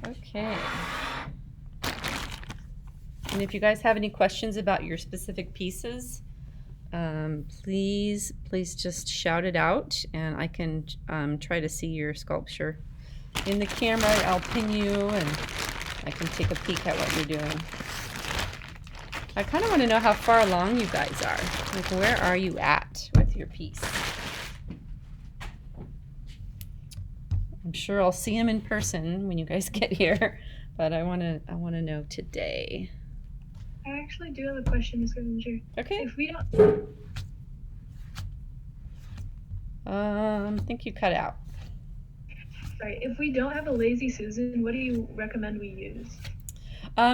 Okay. And if you guys have any questions about your specific pieces, please just shout it out, and I can try to see your sculpture. In the camera, I'll pin you, and I can take a peek at what you're doing. I kind of want to know how far along you guys are. Like, where are you at with your piece? I'm sure I'll see them in person when you guys get here, but I want to know today. I actually do have a question, Ms. Granger. Okay. If we don't, I think you cut out. sorry, if we don't have a lazy Susan, what do you recommend we use?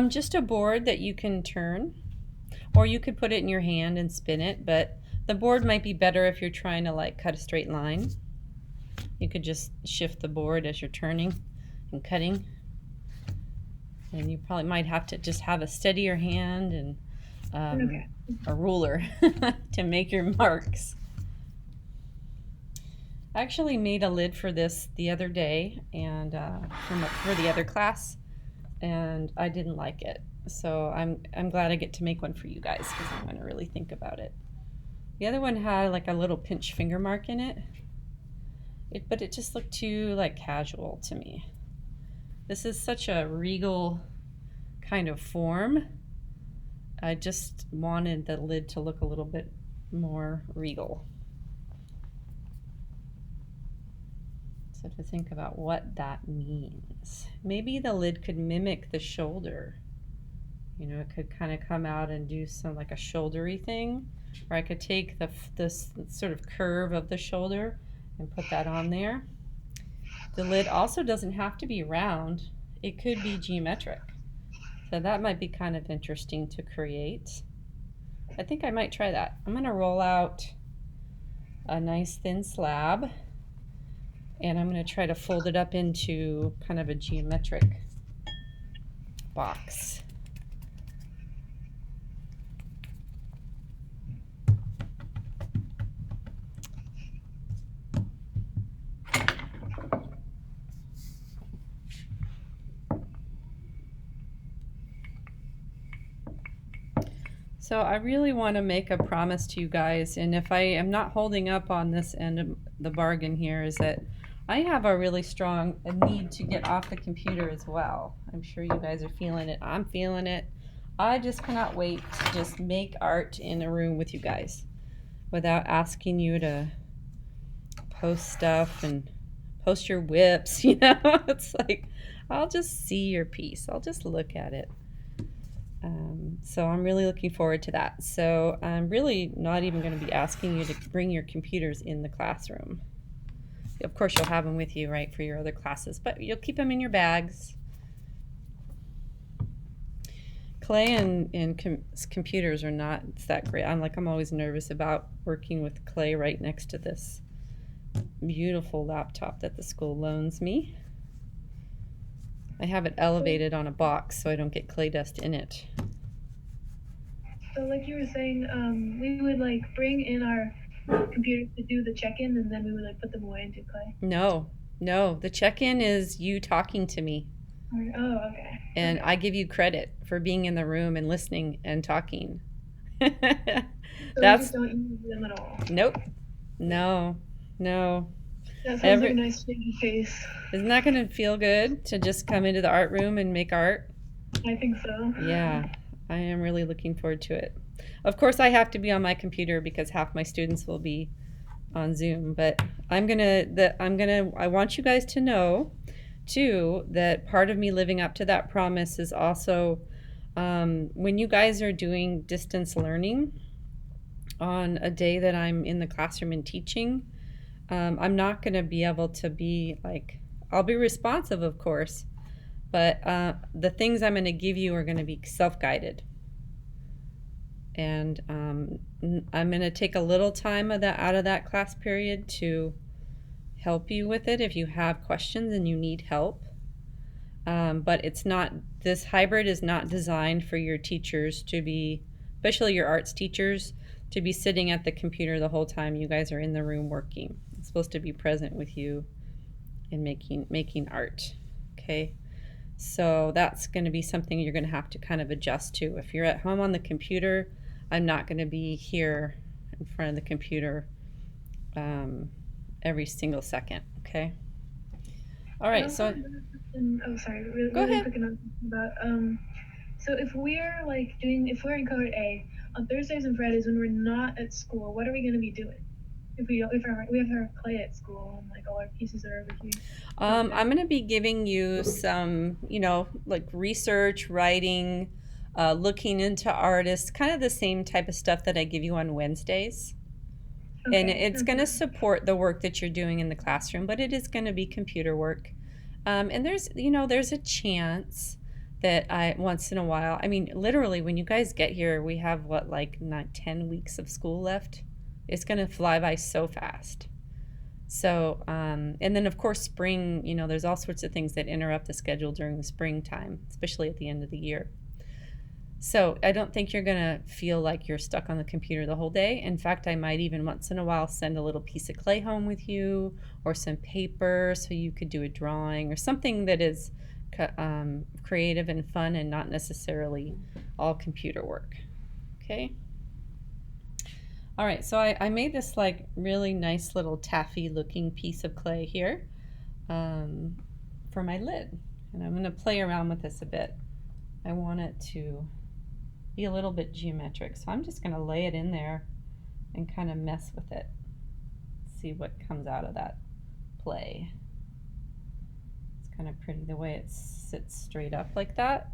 Just a board that you can turn, or you could put it in your hand and spin it, but the board might be better if you're trying to like cut a straight line. You could just shift the board as you're turning and cutting. And you probably might have to just have a steadier hand and Okay. a ruler to make your marks. I actually made a lid for this the other day, and for the other class, and I didn't like it. So I'm glad I get to make one for you guys because I'm going to really think about it. The other one had like a little pinch finger mark in it, but it just looked too like casual to me. This is such a regal kind of form. I just wanted the lid to look a little bit more regal. So to think about what that means. Maybe the lid could mimic the shoulder. You know, it could kind of come out and do some like a shouldery thing. Or I could take this sort of curve of the shoulder and put that on there. The lid also doesn't have to be round. It could be geometric. So that might be kind of interesting to create. I think I might try that. I'm going to roll out a nice thin slab, and I'm going to try to fold it up into kind of a geometric box. So I really want to make a promise to you guys, and if I am not holding up on this end of the bargain here, is that I have a really strong need to get off the computer as well. I'm sure you guys are feeling it. I'm feeling it. I just cannot wait to just make art in a room with you guys without asking you to post stuff and post your whips, you know? It's like, I'll just see your piece. I'll just look at it. So I'm really looking forward to that. So I'm really not even going to be asking you to bring your computers in the classroom. Of course, you'll have them with you, right, for your other classes, but you'll keep them in your bags. Clay and computers are not that great. I'm always nervous about working with clay right next to this beautiful laptop that the school loans me. I have it elevated on a box so I don't get clay dust in it. So like you were saying, we would like bring in our computers to do the check-in, and then we would like put them away into clay. No, the check-in is you talking to me. Oh, okay. And I give you credit for being in the room and listening and talking. So That's we just don't use them at all. Nope. No. That sounds like a nice change of pace. Isn't that going to feel good to just come into the art room and make art? I think so. Yeah, I am really looking forward to it. Of course, I have to be on my computer because half my students will be on Zoom, but I want you guys to know too that part of me living up to that promise is also when you guys are doing distance learning on a day that I'm in the classroom and teaching, I'm not going to be able to be like, I'll be responsive, of course, but the things I'm going to give you are going to be self-guided. And I'm going to take a little time out of that class period to help you with it if you have questions and you need help. But this hybrid is not designed for your teachers to be, especially your arts teachers, to be sitting at the computer the whole time you guys are in the room working. Supposed to be present with you and making art. Okay, So that's going to be something you're going to have to kind of adjust to. If you're at home on the computer, I'm not going to be here in front of the computer every single second, okay? All I right, also so have another question. Oh, sorry, really, go really ahead. quick another question about so if we're like doing if we're in code A on Thursdays and Fridays when we're not at school, what are we going to be doing? If we we have our play at school and like all our pieces are over here. I'm going to be giving you some, like research, writing, looking into artists, kind of the same type of stuff that I give you on Wednesdays. And Okay. it's going to support the work that you're doing in the classroom, but it is going to be computer work. And there's a chance that once in a while, I mean, literally, when you guys get here, we have what, like not 10 weeks of school left? It's going to fly by so fast. So, and then of course, spring, there's all sorts of things that interrupt the schedule during the springtime, especially at the end of the year. So I don't think you're going to feel like you're stuck on the computer the whole day. In fact, I might even once in a while send a little piece of clay home with you or some paper so you could do a drawing or something that is creative and fun and not necessarily all computer work. Okay? All right, so I made this like really nice little taffy looking piece of clay here for my lid. And I'm going to play around with this a bit. I want it to be a little bit geometric. So I'm just going to lay it in there and kind of mess with it. See what comes out of that play. It's kind of pretty the way it sits straight up like that.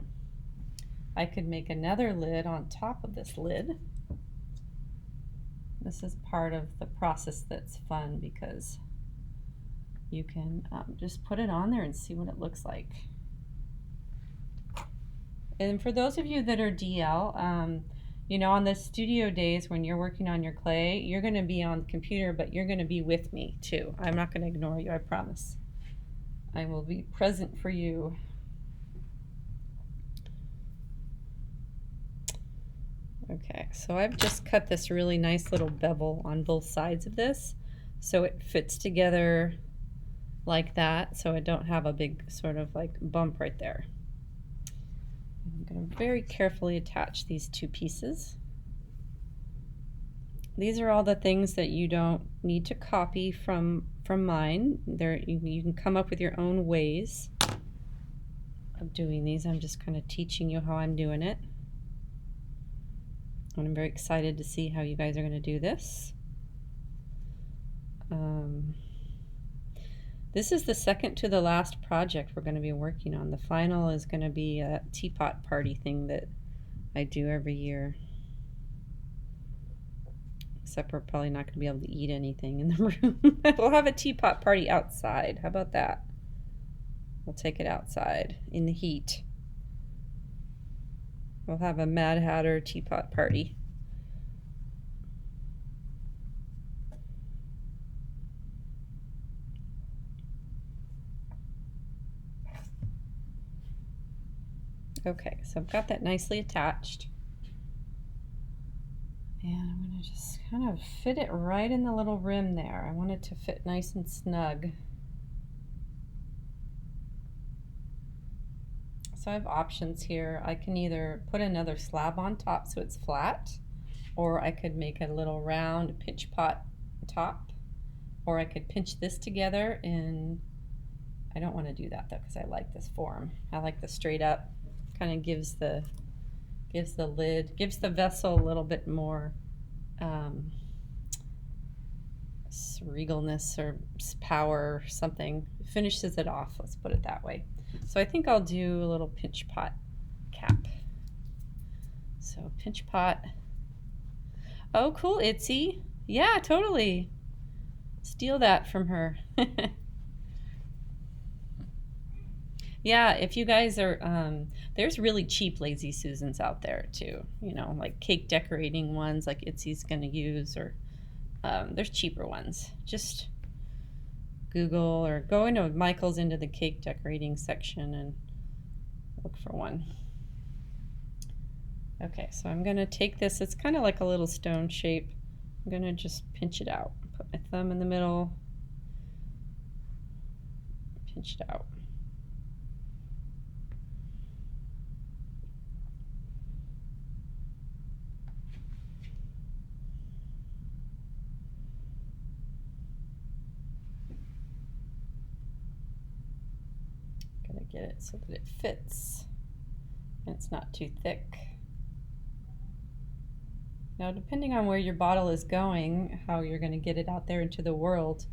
I could make another lid on top of this lid. This is part of the process that's fun because you can just put it on there and see what it looks like. And for those of you that are DL, on the studio days when you're working on your clay, you're going to be on the computer, but you're going to be with me too. I'm not going to ignore you, I promise. I will be present for you. Okay, so I've just cut this really nice little bevel on both sides of this so it fits together like that, so I don't have a big sort of like bump right there. I'm going to very carefully attach these two pieces. These are all the things that you don't need to copy from mine. You can come up with your own ways of doing these. I'm just kind of teaching you how I'm doing it. And I'm very excited to see how you guys are going to do this. This is the second to the last project we're going to be working on. The final is going to be a teapot party thing that I do every year. Except we're probably not going to be able to eat anything in the room. We'll have a teapot party outside. How about that? We'll take it outside in the heat. We'll have a Mad Hatter teapot party. Okay, so I've got that nicely attached. And I'm going to just kind of fit it right in the little rim there. I want it to fit nice and snug. So I have options here. I can either put another slab on top so it's flat, or I could make a little round pinch pot top, or I could pinch this together and I don't want to do that though because I like this form. I like the straight up, kind of gives the vessel a little bit more regalness or power or something. Finishes it off, let's put it that way. So I think I'll do a little pinch pot cap. So pinch pot. Oh, cool, Itsy. Yeah, totally. Steal that from her. Yeah, if you guys are, there's really cheap Lazy Susans out there too. Like cake decorating ones like Itzy's going to use, or there's cheaper ones. Just Google or go into Michael's into the cake decorating section and look for one. Okay, so I'm going to take this. It's kind of like a little stone shape. I'm going to just pinch it out. Put my thumb in the middle. Pinch it out. get it so that it fits and it's not too thick. Now, depending on where your bottle is going, how you're going to get it out there into the world,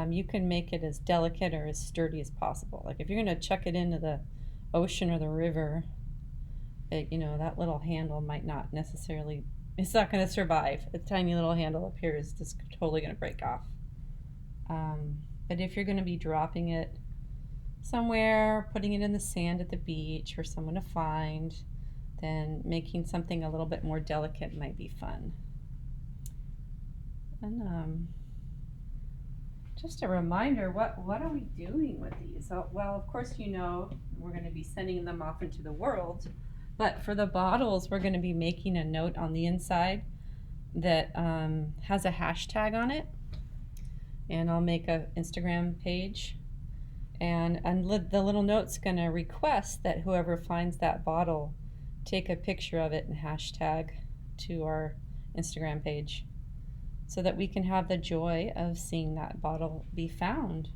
you can make it as delicate or as sturdy as possible. Like if you're going to chuck it into the ocean or the river, that little handle might not necessarily, it's not going to survive. A tiny little handle up here is just totally going to break off. But if you're going to be dropping it somewhere, putting it in the sand at the beach for someone to find, then making something a little bit more delicate might be fun. And just a reminder, what are we doing with these? Well, of course, we're going to be sending them off into the world, but for the bottles, we're going to be making a note on the inside that has a hashtag on it, and I'll make an Instagram page, and the little note's going to request that whoever finds that bottle take a picture of it and hashtag to our Instagram page so that we can have the joy of seeing that bottle be found,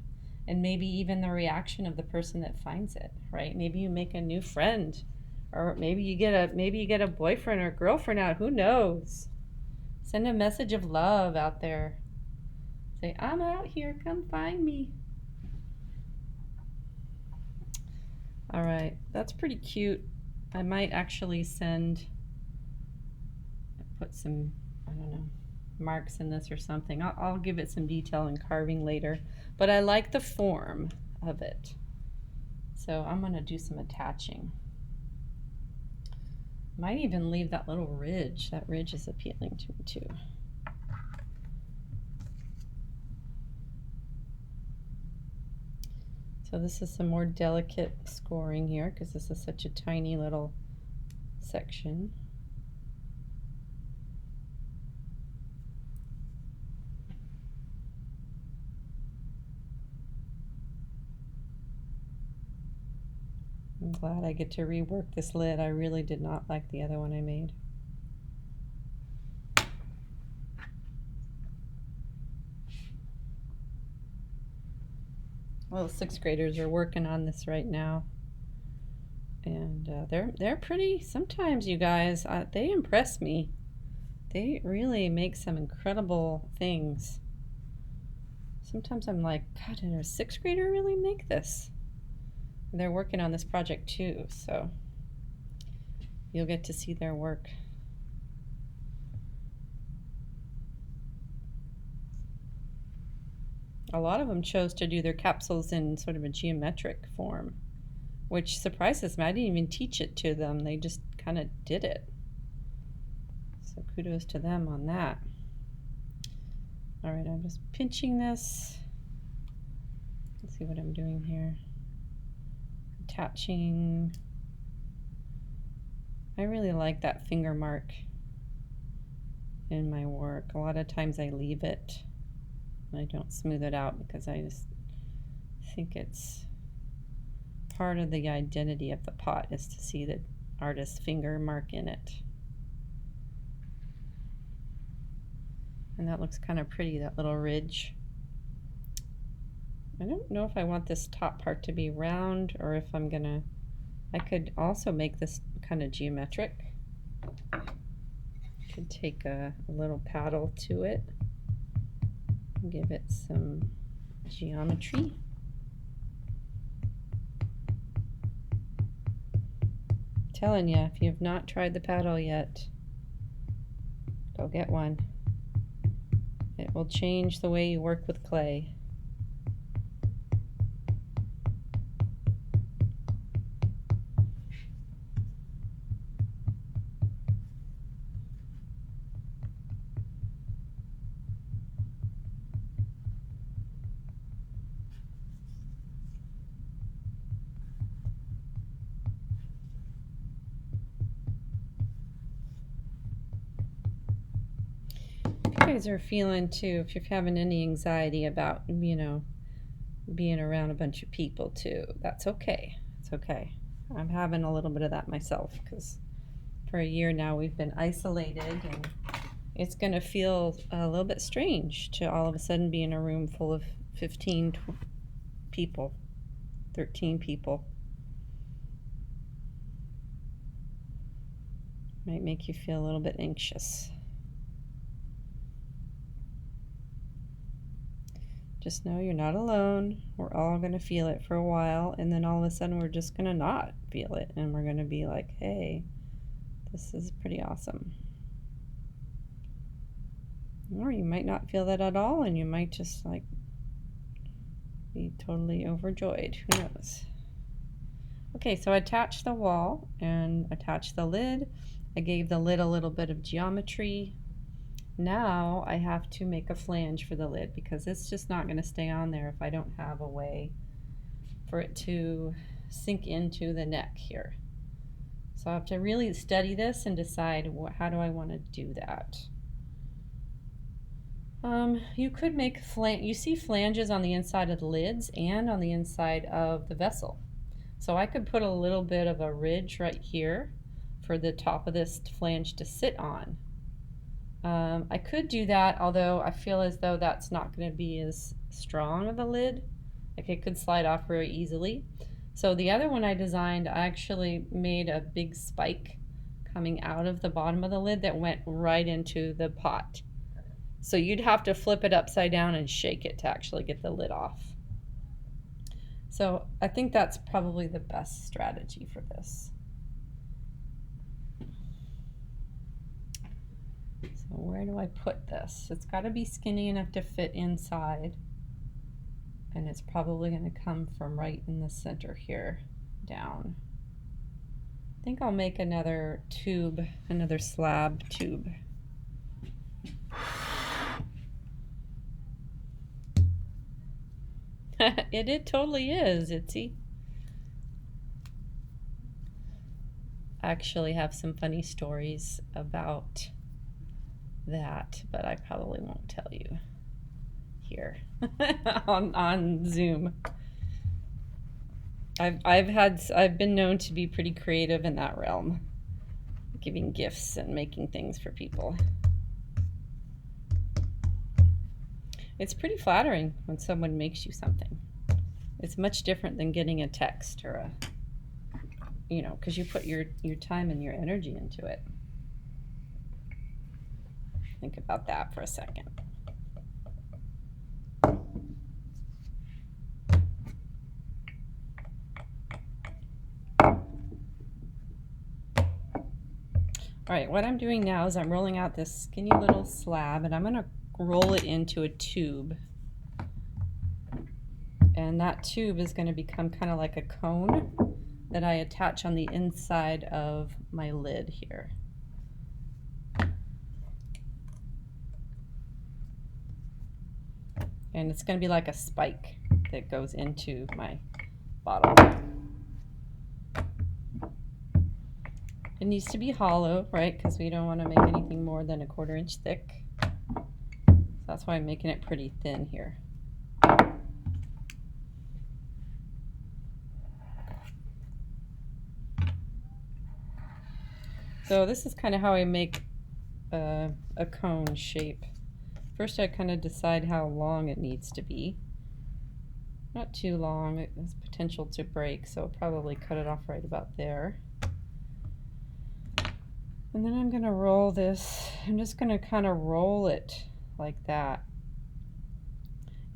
and maybe even the reaction of the person that finds it, right? Maybe you make a new friend, or maybe you get a boyfriend or girlfriend out, who knows? Send a message of love out there. Say, I'm out here, come find me. All right, that's pretty cute. I might actually put some, I don't know, marks in this or something. I'll give it some detail and carving later, but I like the form of it. So I'm gonna do some attaching. Might even leave that little ridge. That ridge is appealing to me too. So this is some more delicate scoring here because this is such a tiny little section. I'm glad I get to rework this lid. I really did not like the other one I made. Well, sixth graders are working on this right now, and they're pretty. Sometimes, you guys, they impress me. They really make some incredible things. Sometimes I'm like, God, did a sixth grader really make this? And they're working on this project too, so you'll get to see their work. A lot of them chose to do their capsules in sort of a geometric form, which surprises me. I didn't even teach it to them. They just kind of did it. So kudos to them on that. All right, I'm just pinching this. Let's see what I'm doing here. Attaching. I really like that finger mark in my work. A lot of times I leave it. I don't smooth it out because I just think it's part of the identity of the pot is to see the artist's finger mark in it. And that looks kind of pretty, that little ridge. I don't know if I want this top part to be round or if I could also make this kind of geometric. Could take a little paddle to it. Give it some geometry. I'm telling you, if you have not tried the paddle yet, go get one. It will change the way you work with clay. You guys are feeling too, if you're having any anxiety about, being around a bunch of people too, that's okay. It's okay. I'm having a little bit of that myself because for a year now we've been isolated, and it's going to feel a little bit strange to all of a sudden be in a room full of 15 people, 13 people. Might make you feel a little bit anxious. Just know you're not alone. We're all going to feel it for a while, and then all of a sudden we're just going to not feel it, and we're going to be like, hey, this is pretty awesome. Or you might not feel that at all, and you might just like be totally overjoyed. Who knows? Okay, so I attached the wall and attached the lid. I gave the lid a little bit of geometry. Now I have to make a flange for the lid because it's just not going to stay on there if I don't have a way for it to sink into the neck here. So I have to really study this and decide how do I want to do that. You could make you see flanges on the inside of the lids and on the inside of the vessel. So I could put a little bit of a ridge right here for the top of this flange to sit on. I could do that, although I feel as though that's not going to be as strong of a lid. Like it could slide off very easily. So the other one I designed, I actually made a big spike coming out of the bottom of the lid that went right into the pot. So you'd have to flip it upside down and shake it to actually get the lid off. So I think that's probably the best strategy for this. So where do I put this? It's got to be skinny enough to fit inside. And it's probably going to come from right in the center here down. I think I'll make another tube, another slab tube. It totally is, Itsy. I actually have some funny stories about that, but I probably won't tell you here on Zoom. I've been known to be pretty creative in that realm, giving gifts and making things for people. It's pretty flattering when someone makes you something. It's much different than getting a text or a, because you put your time and your energy into it. Think about that for a second. All right, what I'm doing now is I'm rolling out this skinny little slab, and I'm going to roll it into a tube. And that tube is going to become kind of like a cone that I attach on the inside of my lid here. And it's going to be like a spike that goes into my bottle. It needs to be hollow, right? Because we don't want to make anything more than 1/4 inch thick. So that's why I'm making it pretty thin here. So this is kind of how I make a cone shape. First I kind of decide how long it needs to be. Not too long, it has potential to break, so I'll probably cut it off right about there. And then I'm going to roll this. I'm just going to kind of roll it like that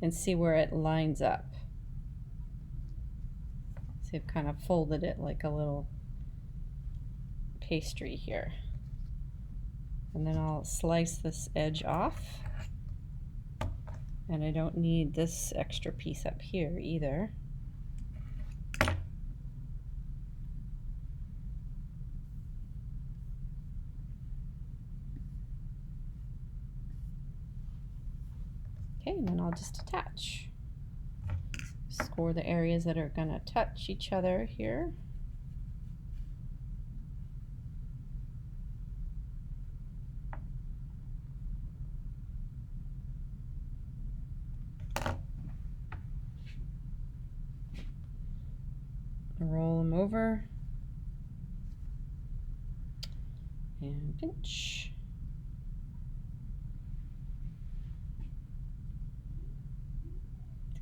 and see where it lines up. See, I've kind of folded it like a little pastry here. And then I'll slice this edge off. And I don't need this extra piece up here either. Okay, and then I'll just attach. Score the areas that are going to touch each other here. Roll them over and pinch.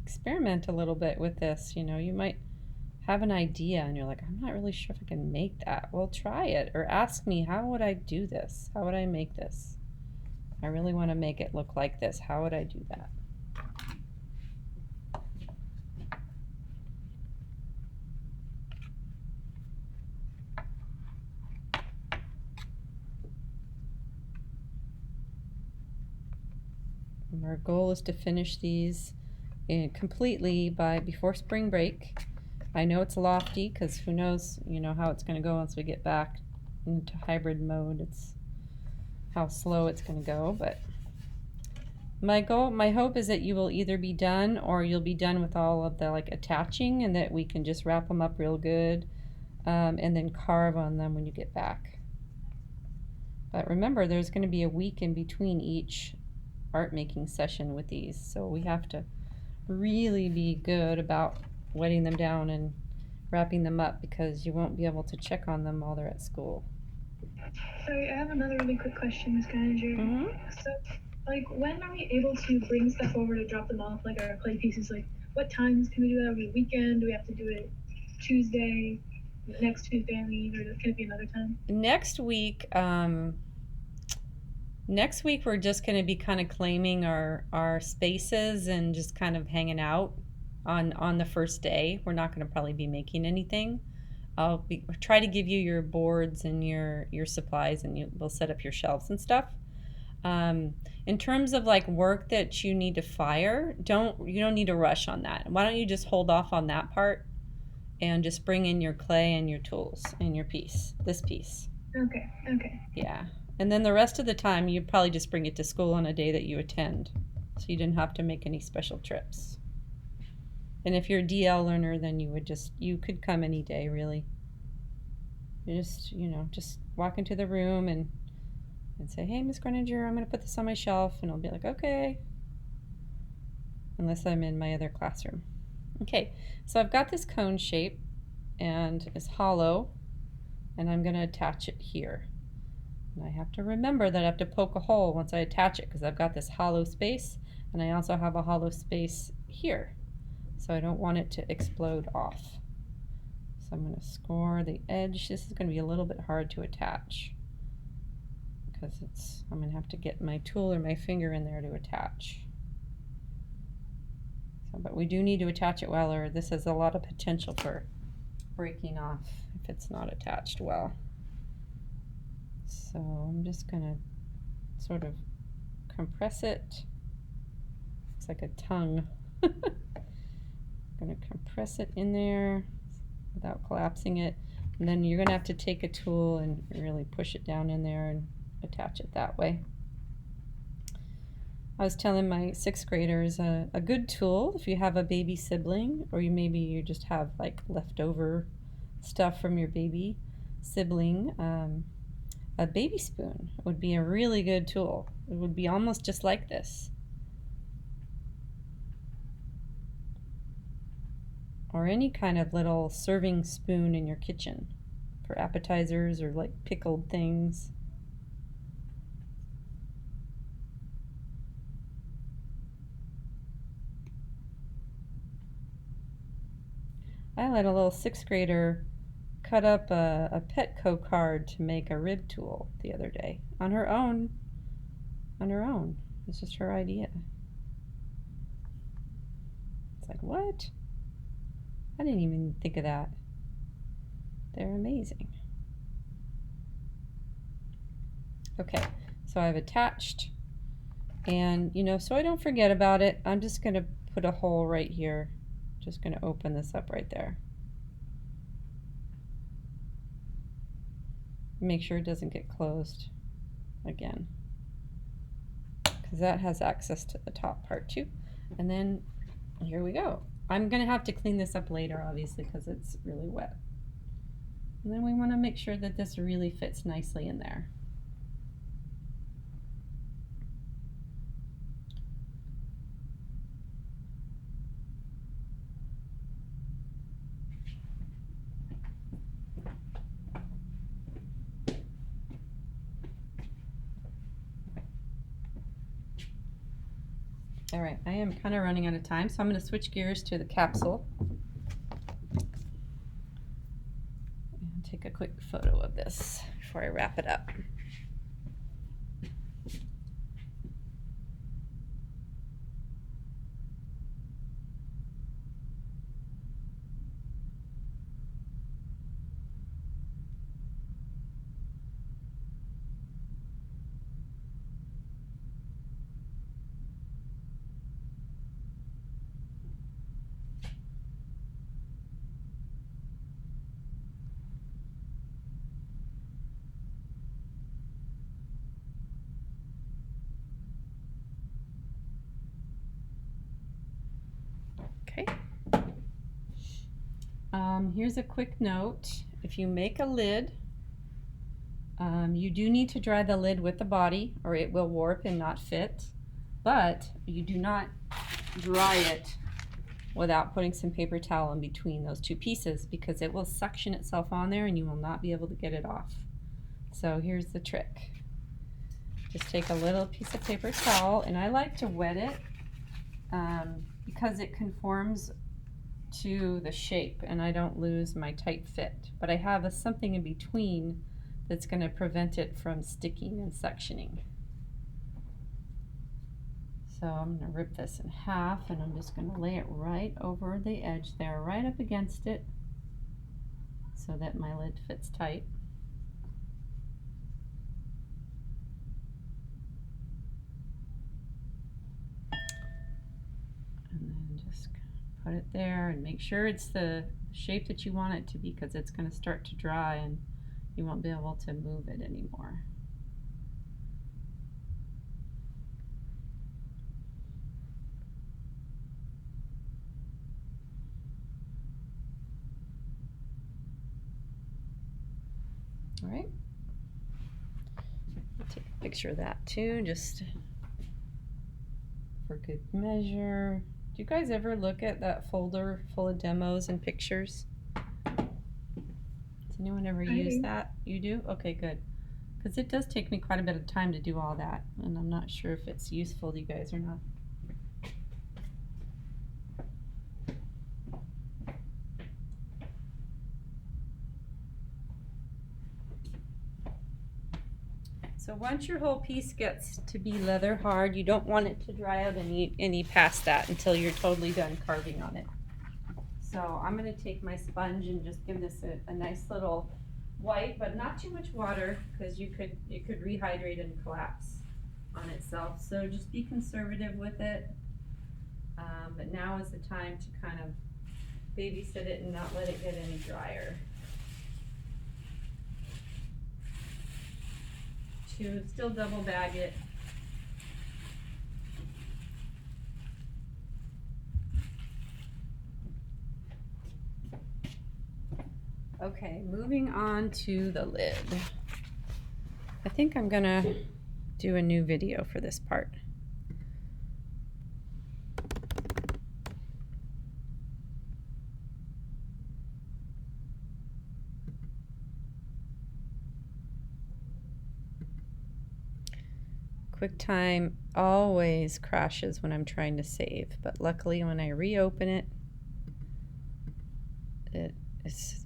Experiment a little bit with this. You might have an idea and you're like, I'm not really sure if I can make that. Well, try it or ask me, how would I do this? How would I make this? I really want to make it look like this. How would I do that? And our goal is to finish these completely before spring break. I know it's lofty because who knows, how it's going to go once we get back into hybrid mode. It's how slow it's going to go, but my hope is that you will either be done or you'll be done with all of the attaching, and that we can just wrap them up real good, and then carve on them when you get back. But remember, there's going to be a week in between each art making session with these, so we have to really be good about wetting them down and wrapping them up, because you won't be able to check on them while they're at school. Sorry, I have another really quick question, Ms. Manager. So, when are we able to bring stuff over to drop them off, our clay pieces? What times can we do that over the weekend? Do we have to do it Tuesday, next Tuesday, or can it be another time? Next week, we're just going to be kind of claiming our spaces and just kind of hanging out on the first day. We're not going to probably be making anything. I'll try to give you your boards and your supplies, and we'll set up your shelves and stuff. In terms of work that you need to fire, you don't need to rush on that. Why don't you just hold off on that part and just bring in your clay and your tools and your this piece. Okay. Yeah. And then the rest of the time, you probably just bring it to school on a day that you attend, so you didn't have to make any special trips. And if you're a DL learner, then you could come any day, really. You just walk into the room and say, hey, Miss Greninger, I'm going to put this on my shelf, and I'll be like, okay, unless I'm in my other classroom. Okay, so I've got this cone shape, and it's hollow, and I'm going to attach it here. And I have to remember that I have to poke a hole once I attach it, because I've got this hollow space, and I also have a hollow space here, so I don't want it to explode off. So I'm going to score the edge. This is going to be a little bit hard to attach, because I'm going to have to get my tool or my finger in there to attach. So, but we do need to attach it well, or this has a lot of potential for breaking off if it's not attached well. So I'm just going to sort of compress it. It's like a tongue. I'm going to compress it in there without collapsing it. And then you're going to have to take a tool and really push it down in there and attach it that way. I was telling my 6th graders a good tool if you have a baby sibling, or maybe you just have leftover stuff from your baby sibling. A baby spoon would be a really good tool. It would be almost just like this. Or any kind of little serving spoon in your kitchen for appetizers or pickled things. I let a little 6th grader cut up a Petco card to make a rib tool the other day on her own. It's just her idea. It's like, what? I didn't even think of that. They're amazing. Okay, so I've attached, and so I don't forget about it, I'm just going to put a hole right here. Just going to open this up right there. Make sure it doesn't get closed again, because that has access to the top part too. And then here we go. I'm going to have to clean this up later, obviously, because it's really wet. And then we want to make sure that this really fits nicely in there. All right, I am kind of running out of time, so I'm going to switch gears to the capsule. quick photo of this before I wrap it up. Okay. Here's a quick note. If you make a lid, you do need to dry the lid with the body or it will warp and not fit, but you do not dry it without putting some paper towel in between those two pieces because it will suction itself on there and you will not be able to get it off. So here's the trick. Just take a little piece of paper towel, and I like to wet it because it conforms to the shape and I don't lose my tight fit. But I have something in between that's going to prevent it from sticking and suctioning. So I'm going to rip this in half and I'm just going to lay it right over the edge there, right up against it so that my lid fits tight. And then just put it there and make sure it's the shape that you want it to be because it's going to start to dry and you won't be able to move it anymore. All right. I'll take a picture of that too, just for good measure. Do you guys ever look at that folder full of demos and pictures? Does anyone ever use that? You do? Okay, good. Because it does take me quite a bit of time to do all that, and I'm not sure if it's useful to you guys or not. So once your whole piece gets to be leather hard, you don't want it to dry out any past that until you're totally done carving on it. So I'm going to take my sponge and just give this a nice little wipe, but not too much water because it could rehydrate and collapse on itself. So just be conservative with it. But now is the time to kind of babysit it and not let it get any drier. To still double bag it. Okay, moving on to the lid. I think I'm gonna do a new video for this part. QuickTime always crashes when I'm trying to save, but luckily when I reopen it, it is